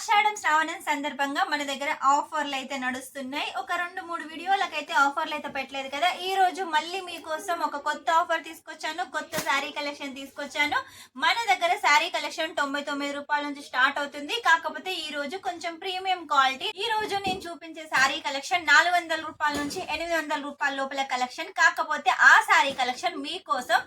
ఆషాఢం శ్రావణం సందర్భంగా మన దగ్గర ఆఫర్లు అయితే నడుస్తున్నాయి. ఒక 2-3 వీడియోలకైతే ఆఫర్లు అయితే పెట్టలేదు కదా. ఈ రోజు మళ్ళీ మీకోసం ఒక కొత్త ఆఫర్ తీసుకొచ్చాను. కొత్త శారీ కలెక్షన్ తీసుకొచ్చాను. మన దగ్గర శారీ కలెక్షన్ 99 రూపాయల నుంచి స్టార్ట్ అవుతుంది. కాకపోతే ఈ రోజు కొంచెం ప్రీమియం క్వాలిటీ. ఈ రోజు నేను చూపించే శారీ కలెక్షన్ 400 రూపాయల నుంచి 800 రూపాయల లోపల కలెక్షన్. కాకపోతే ఆ శారీ కలెక్షన్ మీకోసం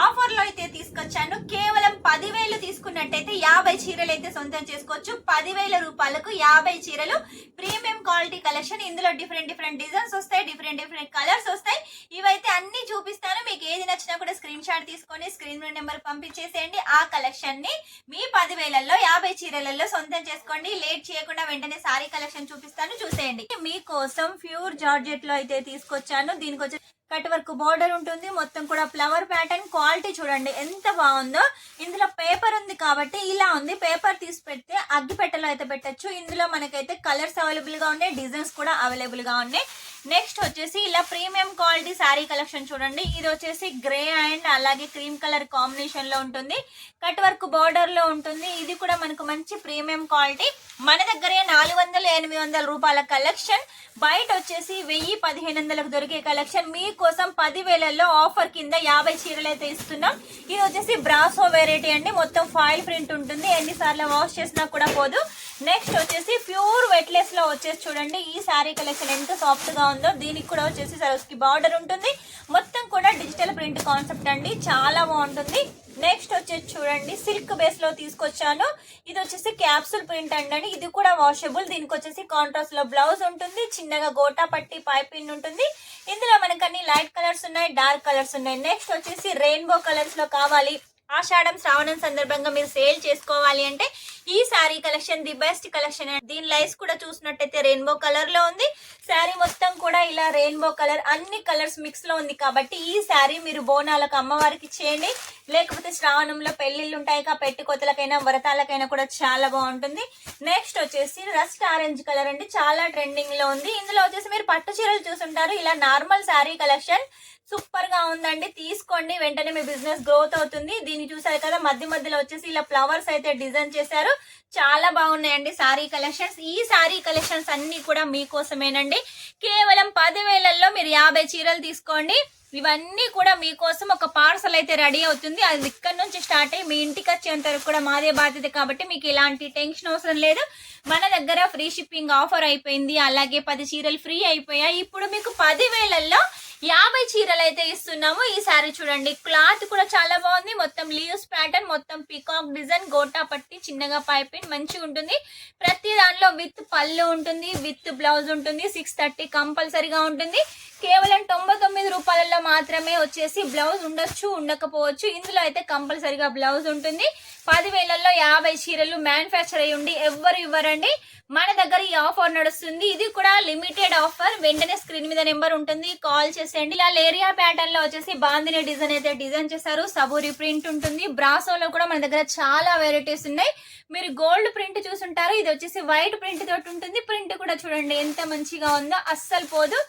ఆఫర్ లో అయితే తీసుకొచ్చాను. కేవలం 10,000 తీసుకున్నట్టయితే 50 చీరలు అయితే సొంతం చేసుకోవచ్చు. 10,000 రూపాయలకు 50 చీరలు ప్రీమియం క్వాలిటీ కలెక్షన్. ఇందులో డిఫరెంట్ డిజైన్స్ వస్తాయి, డిఫరెంట్ కలర్స్ వస్తాయి. ఇవైతే అన్ని చూపిస్తాను. మీకు ఏది నచ్చినా కూడా స్క్రీన్ షాట్ తీసుకొని స్క్రీన్ నెంబర్ పంపించేసేయండి. ఆ కలెక్షన్ ని మీ 10,000లో 50 చీరలలో సొంతం చేసుకోండి. లేట్ చేయకుండా వెంటనే సారీ కలెక్షన్ చూపిస్తాను, చూసేయండి. మీకోసం ప్యూర్ జార్జెట్ లో అయితే తీసుకొచ్చాను. దీనికి వచ్చి కట్ వర్క్ బోర్డర్ ఉంటుంది. మొత్తం కూడా ఫ్లవర్ ప్యాటర్న్. క్వాలిటీ చూడండి ఎంత బాగుందో. ఇందులో పేపర్ ఉంది కాబట్టి ఇలా ఉంది. పేపర్ తీసి పెడితే అగ్గిపెట్టెలో అయితే పెట్టచ్చు. ఇందులో మనకైతే కలర్స్ అవైలబుల్ గా ఉన్నాయి, డిజైన్స్ కూడా అవైలబుల్ గా ఉన్నాయి. నెక్స్ట్ వచ్చేసి ఇలా ప్రీమియం క్వాలిటీ శారీ కలెక్షన్ చూడండి. ఇది వచ్చేసి గ్రే అండ్ అలాగే క్రీమ్ కలర్ కాంబినేషన్ లో ఉంటుంది. కట్ వర్క్ బోర్డర్ లో ఉంటుంది. ఇది కూడా మనకు మంచి ప్రీమియం క్వాలిటీ. మన దగ్గరే 400-800 రూపాయల కలెక్షన్. బయట వచ్చేసి 1000-1500 దొరికే కలెక్షన్ మీకోసం 10,000లో ఆఫర్ కింద 50 చీరలు అయితే ఇస్తున్నాం. ఇది వచ్చేసి బ్రాసో వెరైటీ అండి. మొత్తం ఫాయిల్ ప్రింట్ ఉంటుంది. ఎన్నిసార్లు వాష్ చేసినా కూడా పోదు. నెక్స్ట్ వచ్చేసి ప్యూర్ వెట్లెస్ లో వచ్చేసి చూడండి ఈ శారీ కలెక్షన్ ఎంత సాఫ్ట్ గా ఉందో. దీనికి కూడా వచ్చేసి సరోస్కి బార్డర్ ఉంటుంది. మొత్తం కూడా డిజిటల్ ప్రింట్ కాన్సెప్ట్ అండి, చాలా బాగుంటుంది. నెక్స్ట్ వచ్చేసి చూడండి సిల్క్ బేస్ లో తీసుకొచ్చాను. ఇది వచ్చేసి క్యాప్సూల్ ప్రింట్ అండి. ఇది కూడా వాషబుల్. దీనికి వచ్చేసి కాంట్రాస్ట్ లో బ్లౌజ్ ఉంటుంది. చిన్నగా గోటా పట్టి పైపింగ్ ఉంటుంది. ఇందులో మనకు అన్ని లైట్ కలర్స్ ఉన్నాయి, డార్క్ కలర్స్ ఉన్నాయి. నెక్స్ట్ వచ్చేసి రెయిన్బో కలర్స్ లో కావాలి, ఆషాఢం శ్రావణం సందర్భంగా మీరు సేల్ చేసుకోవాలి అంటే ఈ sari collection the best collection. దీని లైన్స్ కూడా చూసినట్టయితే రెయిన్బో కలర్ లో ఉంది. శారీ మొత్తం కూడా ఇలా రెయిన్బో కలర్, అన్ని కలర్స్ మిక్స్ లో ఉంది కాబట్టి ఈ శారీ మీరు బోనాలకు అమ్మవారికి చేయండి. లేకపోతే శ్రావణంలో పెళ్లిళ్ళు ఉంటాయి కా, పెట్టుకోతలకైనా వ్రతాలకైనా కూడా చాలా బాగుంటుంది. నెక్స్ట్ వచ్చేసి రస్ట్ ఆరెంజ్ కలర్ అండి, చాలా ట్రెండింగ్ లో ఉంది. ఇందులో వచ్చేసి మీరు పట్టు చీరలు చూసుంటారు. ఇలా నార్మల్ శారీ కలెక్షన్ సూపర్ గా ఉందండి, తీసుకోండి. వెంటనే మీ బిజినెస్ గ్రోత్ అవుతుంది. దీన్ని చూసారు కదా, మధ్యలో వచ్చేసి ఇలా ఫ్లవర్స్ అయితే డిజైన్ చేశారు. చాలా బాగున్నాయండి శారీ కలెక్షన్స్. ఈ శారీ కలెక్షన్స్ అన్ని కూడా మీకోసమేనండి. కేవలం 10,000లో మీరు 50 చీరలు తీసుకోండి. ఇవన్నీ కూడా మీకోసం ఒక పార్సల్ అయితే రెడీ అవుతుంది. అది ఇక్కడ నుంచి స్టార్ట్ అయ్యి మీ ఇంటికి వచ్చేంత వరకు కూడా మాదే బాధ్యత కాబట్టి మీకు ఎలాంటి టెన్షన్ అవసరం లేదు. మన దగ్గర ఫ్రీ షిప్పింగ్ ఆఫర్ అయిపోయింది. అలాగే 10 చీరలు ఫ్రీ అయిపోయాయి. ఇప్పుడు మీకు 10,000లో 50 చీరలు అయితే ఇస్తున్నాము. ఈ శారీ చూడండి, క్లాత్ కూడా చాలా బాగుంది. మొత్తం లీవ్స్ ప్యాటర్న్, మొత్తం పీకాక్ డిజైన్, గోటా పట్టి, చిన్నగా పైపింగ్ మంచిగా ఉంటుంది. ప్రతి దాంట్లో విత్ పళ్ళు ఉంటుంది, విత్ బ్లౌజ్ ఉంటుంది. 630 కంపల్సరీగా ఉంటుంది. కేవలం 99 రూపాయలలో మాత్రమే వచ్చేసి బ్లౌజ్ ఉండొచ్చు, ఉండకపోవచ్చు. ఇందులో అయితే కంపల్సరీగా బ్లౌజ్ ఉంటుంది. 10,000లో 50 చీరలు మ్యానుఫ్యాక్చర్ అయ్యి ఉండి ఎవ్వరు ఇవ్వరండి. మన దగ్గర ఈ ఆఫర్ నడుస్తుంది. ఇది కూడా లిమిటెడ్ ఆఫర్. వెంటనే స్క్రీన్ మీద నెంబర్ ఉంటుంది, కాల్ చేసేయండి. ఇలా లేరియా ప్యాటర్న్ లో వచ్చేసి బాందిని డిజైన్ అయితే డిజైన్ చేశారు. సబూరి ప్రింట్ ఉంటుంది. బ్రాసోలో కూడా మన దగ్గర చాలా వెరైటీస్ ఉన్నాయి. మీరు గోల్డ్ ప్రింట్ చూసుంటారు. ఇది వచ్చేసి వైట్ ప్రింట్ తోటి ఉంటుంది. ప్రింట్ కూడా చూడండి ఎంత మంచిగా ఉందో, అస్సలు పోదు.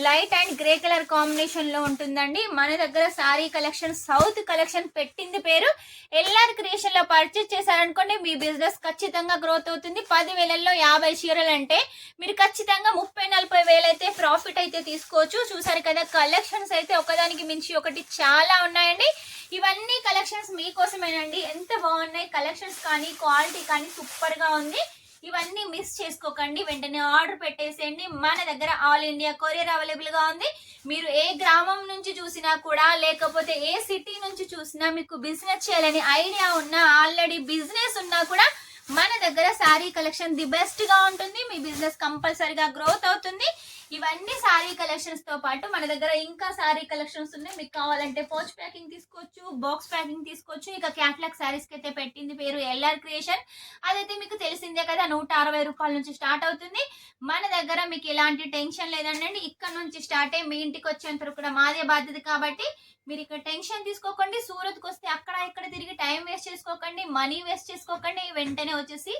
Light and grey colour combination లో ఉంటుందండి. మన దగ్గర శారీ కలెక్షన్ సౌత్ కలెక్షన్ పెట్టింది పేరు. ఎల్ఆర్ క్రియేషన్ లో పర్చేస్ చేశారనుకోండి మీ బిజినెస్ ఖచ్చితంగా గ్రోత్ అవుతుంది. 10,000లో 50 చీరలు అంటే మీరు ఖచ్చితంగా 30-40 వేలు అయితే ప్రాఫిట్ అయితే తీసుకోవచ్చు. చూసారు కదా, కలెక్షన్స్ అయితే ఒకదానికి మించి ఒకటి చాలా ఉన్నాయండి. ఇవన్నీ కలెక్షన్స్ మీకోసమేనండి. ఎంత బాగున్నాయి కలెక్షన్స్ కానీ, క్వాలిటీ కానీ సూపర్ గా ఉంది. ఇవన్నీ మిస్ చేసుకోకండి, వెంటనే ఆర్డర్ పెట్టేసేయండి. మన దగ్గర ఆల్ ఇండియా కొరియర్ అవైలబుల్ గా ఉంది. మీరు ఏ గ్రామం నుంచి చూసినా కూడా, లేకపోతే ఏ సిటీ నుంచి చూసినా, మీకు బిజినెస్ చేయాలని ఐడియా ఉన్నా, ఆల్రెడీ బిజినెస్ ఉన్నా కూడా మన దగ్గర శారీ కలెక్షన్ ది బెస్ట్ గా ఉంటుంది. మీ బిజినెస్ కంపల్సరీగా గ్రోత్ అవుతుంది. ఇవన్నీ శారీ కలెక్షన్స్ తో పాటు మన దగ్గర ఇంకా శారీ కలెక్షన్స్ ఉన్నాయి. మీకు కావాలంటే పౌచ్ ప్యాకింగ్ తీసుకోవచ్చు, బాక్స్ ప్యాకింగ్ తీసుకోవచ్చు. ఇక క్యాట్లాగ్ శారీస్ కి అయితే పెట్టింది పేరు ఎల్ఆర్ క్రియేషన్. అదైతే మీకు తెలిసిందే కదా, 160 రూపాయల నుంచి స్టార్ట్ అవుతుంది. మన దగ్గర మీకు ఎలాంటి టెన్షన్ లేదండి. ఇక్కడ నుంచి స్టార్ట్ అయ్యి మీ ఇంటికి వచ్చేంత వరకు కూడా మాదే బాధ్యత కాబట్టి మీరు ఇక్కడ టెన్షన్ తీసుకోకండి. సూరత్కి వస్తే అక్కడ ఇక్కడ తిరిగి టైం వేస్ట్ చేసుకోకండి, మనీ వేస్ట్ చేసుకోకండి. వెంటనే వచ్చేసి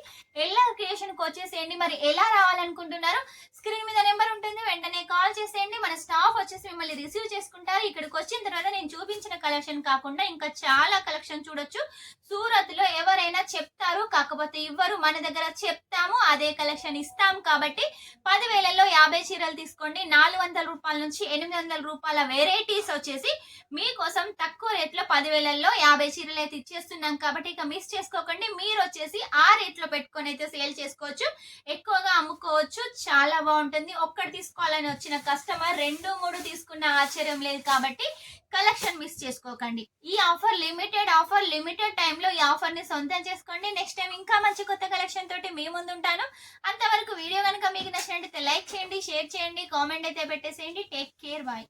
ఎల్ఆర్ క్రియేషన్ కి వచ్చేసేయండి. మరి ఎలా రావాలనుకుంటున్నారు స్క్రీన్ మీద నెంబర్ ఉంటుంది, వెంటనే కాల్ చేసేయండి. మన స్టాఫ్ వచ్చేసి మిమ్మల్ని రిసీవ్ చేసుకుంటారు. ఇక్కడికి వచ్చిన తర్వాత నేను చూపించిన కలెక్షన్ కాకుండా ఇంకా చాలా కలెక్షన్ చూడొచ్చు. సూరత్ లో ఎవరైనా చెప్తారు, కాకపోతే ఇవ్వరు. మన దగ్గర చెప్తాము, అదే కలెక్షన్ ఇస్తాం. కాబట్టి 10,000లో 50 చీరలు తీసుకోండి. 400 రూపాయల నుంచి 800 రూపాయల వెరైటీస్ వచ్చేసి మీకోసం తక్కువ రేట్ లో 10,000లో 50 చీరలు అయితే ఇచ్చేస్తున్నాం. కాబట్టి ఇక మిస్ చేసుకోకండి. మీరు వచ్చేసి ఆ రేట్ లో పెట్టుకొని అయితే సేల్ చేసుకోవచ్చు, ఎక్కువగా అమ్ముకోవచ్చు. చాలా బాగుంటుంది. ఒక్కటి తీసుకోవాలని వచ్చిన కస్టమర్ 2, 3 తీసుకున్న ఆశ్చర్యం లేదు. కాబట్టి కలెక్షన్ మిస్ చేసుకోకండి. ఈ ఆఫర్ లిమిటెడ్ టైంలో ఈ ఆఫర్ ని సొంతం చేసుకోండి. నెక్స్ట్ టైం ఇంకా మంచి కొత్త కలెక్షన్ తోటి మీ ముందు ఉంటాను. అంతవరకు వీడియో కనుక మీకు నచ్చినట్లయితే లైక్ చేయండి, షేర్ చేయండి, కామెంట్ అయితే పెట్టేసేయండి. Take care, bye.